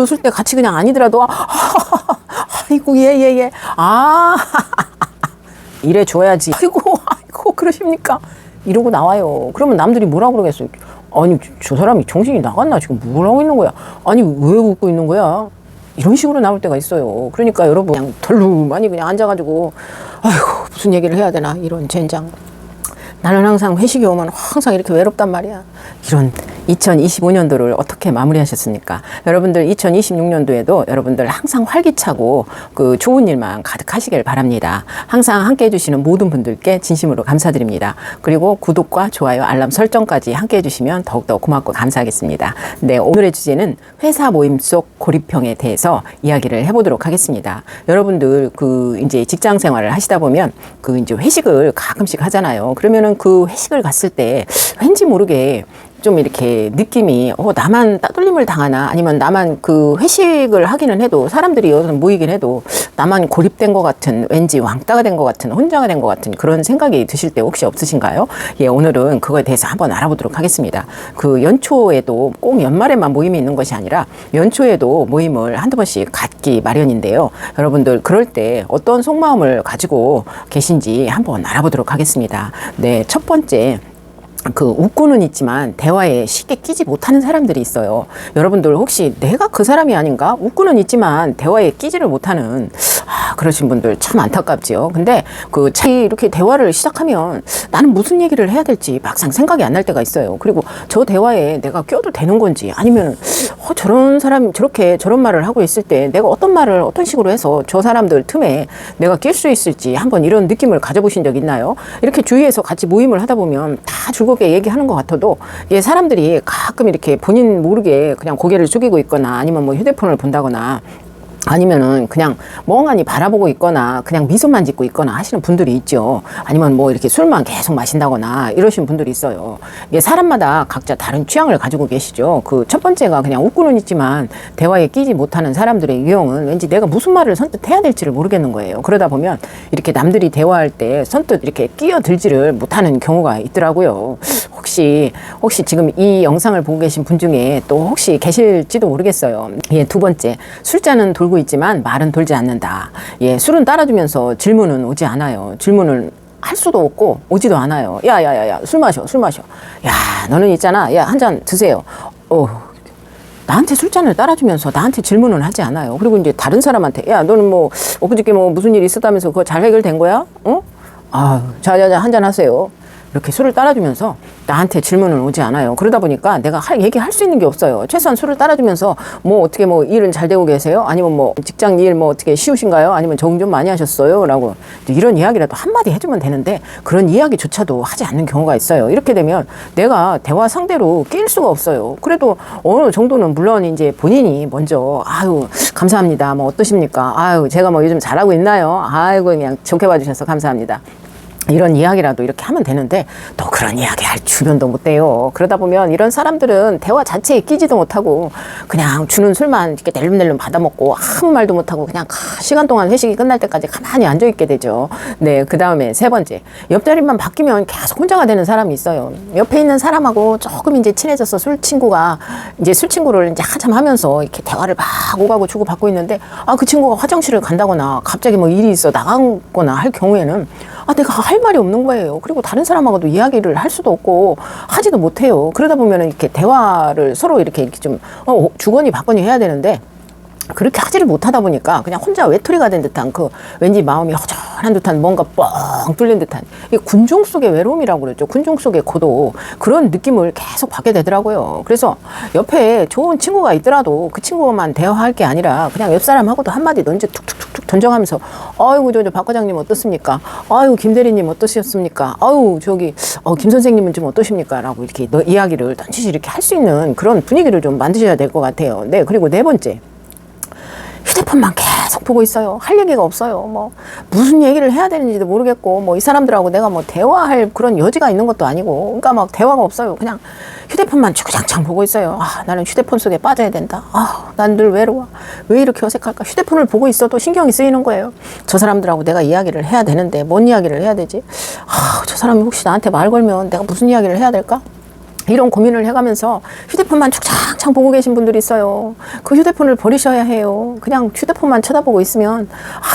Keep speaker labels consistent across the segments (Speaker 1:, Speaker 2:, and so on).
Speaker 1: 웃을 때 같이 그냥 아니더라도 아이고 예. 이래 줘야지. 아이고 그러십니까? 이러고 나와요. 그러면 남들이 뭐라 그러겠어요? 아니 저 사람이 정신이 나갔나? 지금 뭘 하고 있는 거야? 아니 왜 웃고 있는 거야? 이런 식으로 나올 때가 있어요. 그러니까 여러분 그냥 덜루많이 그냥 앉아가지고 아이고 무슨 얘기를 해야 되나 이런 젠장. 나는 항상 회식이 오면 항상 이렇게 외롭단 말이야. 이런 2025년도를 어떻게 마무리하셨습니까? 여러분들 2026년도에도 여러분들 항상 활기차고 그 좋은 일만 가득하시길 바랍니다. 항상 함께 해주시는 모든 분들께 진심으로 감사드립니다. 그리고 구독과 좋아요, 알람 설정까지 함께 해주시면 더욱더 고맙고 감사하겠습니다. 네, 오늘의 주제는 회사 모임 속 고립형에 대해서 이야기를 해보도록 하겠습니다. 여러분들 그 이제 직장 생활을 하시다 보면 그 이제 회식을 가끔씩 하잖아요. 그러면은 그 회식을 갔을 때 왠지 모르게 좀 이렇게 느낌이 나만 따돌림을 당하나 아니면 나만 그 회식을 하기는 해도 사람들이 여기서 모이긴 해도 나만 고립된 것 같은 왠지 왕따가 된 것 같은 혼자가 된 것 같은 그런 생각이 드실 때 혹시 없으신가요? 예, 오늘은 그거에 대해서 한번 알아보도록 하겠습니다. 그 연초에도 꼭 연말에만 모임이 있는 것이 아니라 연초에도 모임을 한두 번씩 갖기 마련인데요. 여러분들 그럴 때 어떤 속마음을 가지고 계신지 한번 알아보도록 하겠습니다. 네, 첫 번째. 그 웃고는 있지만 대화에 쉽게 끼지 못하는 사람들이 있어요. 여러분들 혹시 내가 그 사람이 아닌가? 웃고는 있지만 대화에 끼지를 못하는 그러신 분들 참 안타깝지요. 근데 그 이렇게 대화를 시작하면 나는 무슨 얘기를 해야 될지 막상 생각이 안 날 때가 있어요. 그리고 저 대화에 내가 껴도 되는 건지 아니면 저런 사람이 저렇게 저런 말을 하고 있을 때 내가 어떤 말을 어떤 식으로 해서 저 사람들 틈에 내가 낄 수 있을지 한번 이런 느낌을 가져보신 적 있나요? 이렇게 주위에서 같이 모임을 하다 보면 다 즐겁게 얘기하는 것 같아도 사람들이 가끔 이렇게 본인 모르게 그냥 고개를 숙이고 있거나 아니면 뭐 휴대폰을 본다거나 아니면은 그냥 멍하니 바라보고 있거나 그냥 미소만 짓고 있거나 하시는 분들이 있죠. 아니면 뭐 이렇게 술만 계속 마신다거나 이러신 분들이 있어요. 이게 사람마다 각자 다른 취향을 가지고 계시죠. 그 첫 번째가 그냥 웃고는 있지만 대화에 끼지 못하는 사람들의 유형은 왠지 내가 무슨 말을 선뜻 해야 될지를 모르겠는 거예요. 그러다 보면 이렇게 남들이 대화할 때 선뜻 이렇게 끼어들지를 못하는 경우가 있더라고요. 혹시 지금 이 영상을 보고 계신 분 중에 또 혹시 계실지도 모르겠어요. 예, 두 번째, 술잔은 돌고 있지만 말은 돌지 않는다. 예, 술은 따라주면서 질문은 오지 않아요. 질문을 할 수도 없고 오지도 않아요. 야야야야, 술 마셔. 야, 너는 있잖아. 야, 한 잔 드세요. 나한테 술잔을 따라주면서 나한테 질문은 하지 않아요. 그리고 이제 다른 사람한테 야, 너는 뭐 엊그저께 뭐 무슨 일이 있었다면서 그거 잘 해결된 거야? 자자자, 한 잔 하세요. 이렇게 술을 따라주면서 나한테 질문은 오지 않아요. 그러다 보니까 내가 얘기할 수 있는 게 없어요. 최소한 술을 따라주면서 뭐 어떻게 뭐 일은 잘 되고 계세요? 아니면 뭐 직장 일 뭐 어떻게 쉬우신가요? 아니면 적응 좀 많이 하셨어요? 라고 이런 이야기라도 한마디 해주면 되는데 그런 이야기조차도 하지 않는 경우가 있어요. 이렇게 되면 내가 대화 상대로 끼일 수가 없어요. 그래도 어느 정도는 물론 이제 본인이 먼저 아유 감사합니다. 뭐 어떠십니까? 아유 제가 뭐 요즘 잘하고 있나요? 아이고 그냥 좋게 봐주셔서 감사합니다. 이런 이야기라도 이렇게 하면 되는데 또 그런 이야기 할 주변도 못 돼요. 그러다 보면 이런 사람들은 대화 자체에 끼지도 못하고 그냥 주는 술만 이렇게 낼름낼름 받아먹고 아무 말도 못하고 그냥 시간 동안 회식이 끝날 때까지 가만히 앉아있게 되죠. 네, 그 다음에 세 번째, 옆자리만 바뀌면 계속 혼자가 되는 사람이 있어요. 옆에 있는 사람하고 조금 이제 친해져서 술 친구를 이제 한참 하면서 이렇게 대화를 막 오가고 주고받고 있는데 그 친구가 화장실을 간다거나 갑자기 뭐 일이 있어 나가거나 할 경우에는 내가 할 말이 없는 거예요. 그리고 다른 사람하고도 이야기를 할 수도 없고 하지도 못해요. 그러다 보면은 이렇게 대화를 서로 이렇게 좀 주거니 받거니 해야 되는데 그렇게 하지를 못하다 보니까 그냥 혼자 외톨이가 된 듯한 그 왠지 마음이 허전한 듯한 뭔가 뻥 뚫린 듯한 이 군중 속의 외로움이라고 그러죠. 군중 속의 고독 그런 느낌을 계속 받게 되더라고요. 그래서 옆에 좋은 친구가 있더라도 그 친구만 대화할 게 아니라 그냥 옆 사람하고도 한마디 던져 툭툭툭 던져가면서 아이고 저 박 과장님 어떻습니까? 아이고 김 대리님 어떠셨습니까? 아유 저기 김 선생님은 좀 어떠십니까? 라고 이렇게 이야기를 던지지 이렇게 할 수 있는 그런 분위기를 좀 만드셔야 될 것 같아요. 네, 그리고 네 번째, 휴대폰만 계속 보고 있어요. 할 얘기가 없어요. 뭐 무슨 얘기를 해야 되는지도 모르겠고 뭐 이 사람들하고 내가 뭐 대화할 그런 여지가 있는 것도 아니고 그러니까 막 대화가 없어요. 그냥 휴대폰만 주구장창 보고 있어요. 나는 휴대폰 속에 빠져야 된다. 난 늘 외로워. 왜 이렇게 어색할까? 휴대폰을 보고 있어도 신경이 쓰이는 거예요. 저 사람들하고 내가 이야기를 해야 되는데 뭔 이야기를 해야 되지? 저 사람이 혹시 나한테 말 걸면 내가 무슨 이야기를 해야 될까? 이런 고민을 해가면서 휴대폰만 쭉창창 보고 계신 분들이 있어요. 그 휴대폰을 버리셔야 해요. 그냥 휴대폰만 쳐다보고 있으면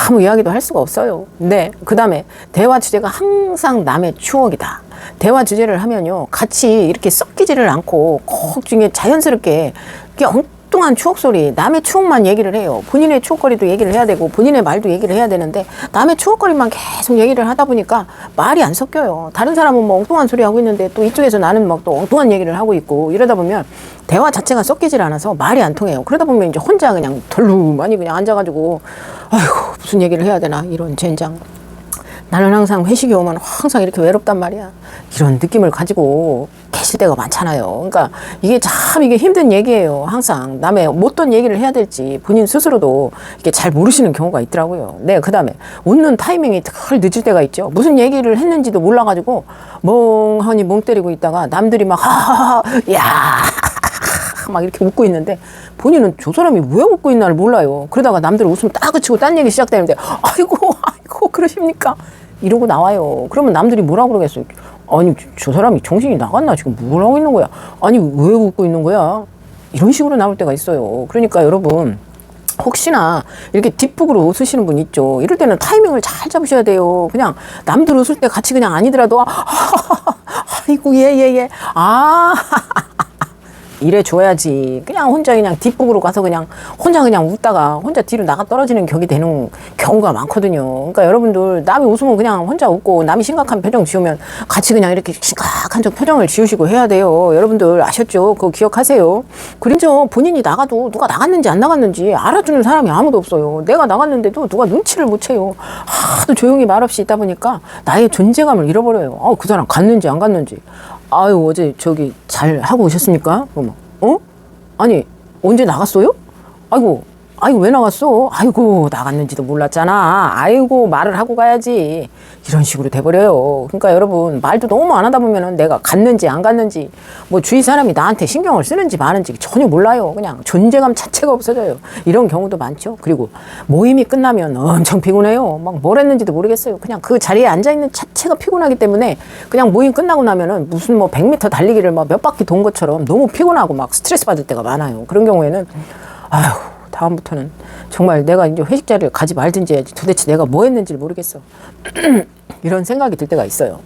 Speaker 1: 아무 이야기도 할 수가 없어요. 네, 그 다음에 대화 주제가 항상 남의 추억이다. 대화 주제를 하면요, 같이 이렇게 섞이지를 않고 꼭 중에 자연스럽게 엉뚱한 추억 소리, 남의 추억만 얘기를 해요. 본인의 추억거리도 얘기를 해야 되고 본인의 말도 얘기를 해야 되는데 남의 추억거리만 계속 얘기를 하다 보니까 말이 안 섞여요. 다른 사람은 뭐 엉뚱한 소리 하고 있는데 또 이쪽에서 나는 막 또 엉뚱한 얘기를 하고 있고, 이러다 보면 대화 자체가 섞이질 않아서 말이 안 통해요. 그러다 보면 이제 혼자 그냥 덜루많이 그냥 앉아가지고 아이고 무슨 얘기를 해야 되나, 이런 젠장. 나는 항상 회식이 오면 항상 이렇게 외롭단 말이야. 이런 느낌을 가지고 계실 때가 많잖아요. 그러니까 이게 힘든 얘기예요. 항상 남의 못된 얘기를 해야 될지 본인 스스로도 이게 잘 모르시는 경우가 있더라고요. 네, 그 다음에 웃는 타이밍이 덜 늦을 때가 있죠. 무슨 얘기를 했는지도 몰라가지고 멍하니 멍 때리고 있다가 남들이 막 하하하 야 막 이렇게 웃고 있는데 본인은 저 사람이 왜 웃고 있나를 몰라요. 그러다가 남들 웃으면 딱 그치고 딴 얘기 시작되는데 아이고 그러십니까? 이러고 나와요. 그러면 남들이 뭐라 그러겠어요? 아니 저 사람이 정신이 나갔나, 지금 뭘 하고 있는 거야? 아니 왜 웃고 있는 거야? 이런 식으로 나올 때가 있어요. 그러니까 여러분, 혹시나 이렇게 뒷북으로 웃으시는 분 있죠. 이럴 때는 타이밍을 잘 잡으셔야 돼요. 그냥 남들 웃을 때 같이 그냥 아니더라도 아이고 예 이래 줘야지. 그냥 혼자 그냥 뒷북으로 가서 그냥 혼자 그냥 웃다가 혼자 뒤로 나가 떨어지는 격이 되는 경우가 많거든요. 그러니까 여러분들 남이 웃으면 그냥 혼자 웃고 남이 심각한 표정 지으면 같이 그냥 이렇게 심각한 표정을 지으시고 해야 돼요. 여러분들 아셨죠? 그거 기억하세요. 그래서 본인이 나가도 누가 나갔는지 안 나갔는지 알아주는 사람이 아무도 없어요. 내가 나갔는데도 누가 눈치를 못 채요. 하도 조용히 말없이 있다 보니까 나의 존재감을 잃어버려요. 그 사람 갔는지 안 갔는지. 아유 어제 저기 잘 하고 오셨습니까? 아니 언제 나갔어요? 아이고 왜 나갔어? 아이고 나갔는지도 몰랐잖아. 아이고 말을 하고 가야지. 이런 식으로 돼버려요. 그러니까 여러분, 말도 너무 안 하다 보면은 내가 갔는지 안 갔는지, 뭐 주위 사람이 나한테 신경을 쓰는지 마는지 전혀 몰라요. 그냥 존재감 자체가 없어져요. 이런 경우도 많죠. 그리고 모임이 끝나면 엄청 피곤해요. 막 뭘 했는지도 모르겠어요. 그냥 그 자리에 앉아있는 자체가 피곤하기 때문에 그냥 모임 끝나고 나면은 무슨 뭐 100m 달리기를 막 몇 바퀴 돈 것처럼 너무 피곤하고 막 스트레스 받을 때가 많아요. 그런 경우에는 아휴, 다음부터는 정말 내가 이제 회식 자리를 가지 말든지 해야지. 도대체 내가 뭐 했는지를 모르겠어. 이런 생각이 들 때가 있어요.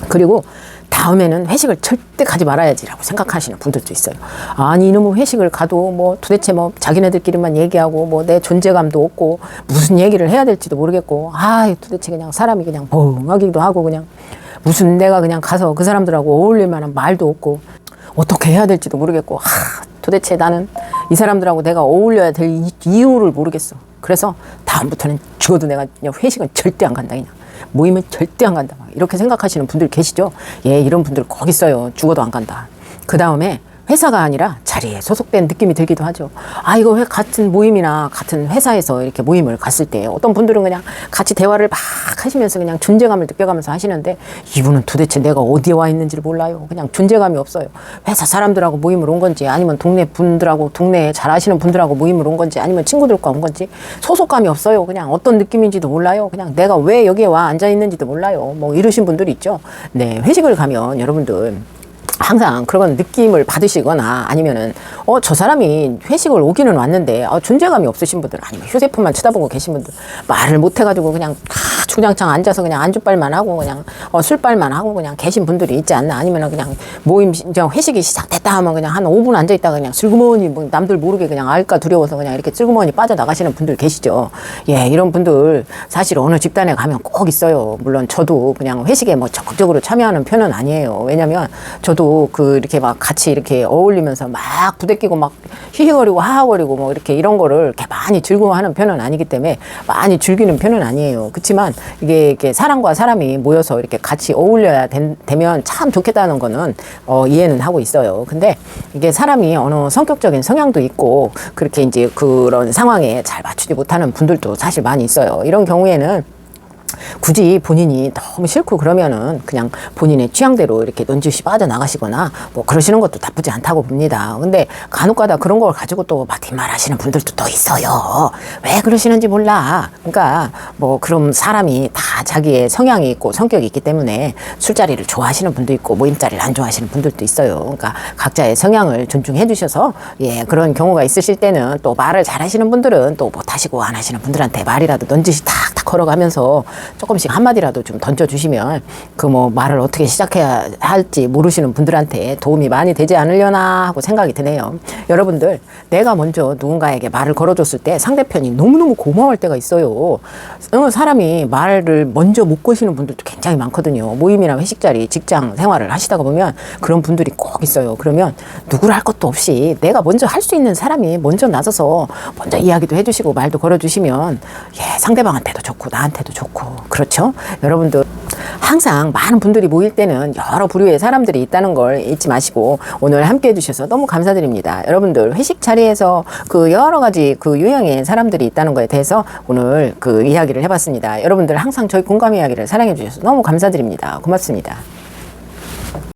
Speaker 1: 그리고 다음에는 회식을 절대 가지 말아야지라고 생각하시는 분들도 있어요. 아니 이놈의 회식을 가도 뭐 도대체 뭐 자기네들끼리만 얘기하고 뭐 내 존재감도 없고 무슨 얘기를 해야 될지도 모르겠고, 도대체 그냥 사람이 그냥 벙하기도 하고, 그냥 무슨 내가 그냥 가서 그 사람들하고 어울릴 만한 말도 없고 어떻게 해야 될지도 모르겠고, 도대체 나는 이 사람들하고 내가 어울려야 될 이유를 모르겠어. 그래서 다음부터는 죽어도 내가 그냥 회식은 절대 안 간다. 그냥 모임은 절대 안 간다. 이렇게 생각하시는 분들 계시죠? 예, 이런 분들 꼭 있어요. 죽어도 안 간다. 그 다음에 회사가 아니라 자리에 소속된 느낌이 들기도 하죠. 이거 같은 모임이나 같은 회사에서 이렇게 모임을 갔을 때 어떤 분들은 그냥 같이 대화를 막 하시면서 그냥 존재감을 느껴가면서 하시는데, 이분은 도대체 내가 어디에 와 있는지를 몰라요. 그냥 존재감이 없어요. 회사 사람들하고 모임을 온 건지, 아니면 동네 분들하고, 동네에 잘 아시는 분들하고 모임을 온 건지, 아니면 친구들과 온 건지 소속감이 없어요. 그냥 어떤 느낌인지도 몰라요. 그냥 내가 왜 여기에 와 앉아 있는지도 몰라요. 뭐 이러신 분들이 있죠. 네, 회식을 가면 여러분들 항상 그런 느낌을 받으시거나, 아니면은 저 사람이 회식을 오기는 왔는데 존재감이 없으신 분들, 아니면 휴대폰만 쳐다보고 계신 분들, 말을 못 해가지고 그냥 다 주장창 앉아서 그냥 안주빨만 하고 그냥 술빨만 하고 그냥 계신 분들이 있지 않나. 아니면은 그냥 모임 이제 회식이 시작됐다 하면 그냥 한 5분 앉아 있다가 그냥 슬그머니 뭐 남들 모르게 그냥 알까 두려워서 그냥 이렇게 슬그머니 빠져나가시는 분들 계시죠. 예, 이런 분들 사실 어느 집단에 가면 꼭 있어요. 물론 저도 그냥 회식에 뭐 적극적으로 참여하는 편은 아니에요. 왜냐면 저도 이렇게 막 같이 이렇게 어울리면서 막 부대끼고 막 히히거리고 하하거리고 뭐 이런 거를 이렇게 많이 즐거워하는 편은 아니기 때문에 많이 즐기는 편은 아니에요. 그렇지만 이게 사람과 사람이 모여서 이렇게 같이 어울려야 되면 참 좋겠다는 거는 이해는 하고 있어요. 근데 이게 사람이 어느 성격적인 성향도 있고 그렇게 이제 그런 상황에 잘 맞추지 못하는 분들도 사실 많이 있어요. 이런 경우에는 굳이 본인이 너무 싫고 그러면은 그냥 본인의 취향대로 이렇게 넌지시 빠져나가시거나 뭐 그러시는 것도 나쁘지 않다고 봅니다. 근데 간혹가다 그런 걸 가지고 또 막 뒷말 하시는 분들도 또 있어요. 왜 그러시는지 몰라. 그러니까 뭐 그럼 사람이 다 자기의 성향이 있고 성격이 있기 때문에 술자리를 좋아하시는 분도 있고 모임자리를 안 좋아하시는 분들도 있어요. 그러니까 각자의 성향을 존중해 주셔서 예, 그런 경우가 있으실 때는 또 말을 잘 하시는 분들은 또 못하시고 안 하시는 분들한테 말이라도 넌지시 탁탁 걸어가면서 조금씩 한마디라도 좀 던져주시면 그 뭐 말을 어떻게 시작해야 할지 모르시는 분들한테 도움이 많이 되지 않으려나 하고 생각이 드네요. 여러분들, 내가 먼저 누군가에게 말을 걸어줬을 때 상대편이 너무너무 고마울 때가 있어요. 사람이 말을 먼저 못 거시는 분들도 굉장히 많거든요. 모임이나 회식 자리, 직장 생활을 하시다가 보면 그런 분들이 꼭 있어요. 그러면 누구를 할 것도 없이 내가 먼저 할 수 있는 사람이 먼저 나서서 먼저 이야기도 해주시고 말도 걸어주시면 예, 상대방한테도 좋고 나한테도 좋고 그렇죠? 여러분들 항상 많은 분들이 모일 때는 여러 부류의 사람들이 있다는 걸 잊지 마시고 오늘 함께 해주셔서 너무 감사드립니다. 여러분들 회식 자리에서 그 여러 가지 그 유형의 사람들이 있다는 거에 대해서 오늘 그 이야기를 해봤습니다. 여러분들 항상 저희 공감 이야기를 사랑해 주셔서 너무 감사드립니다. 고맙습니다.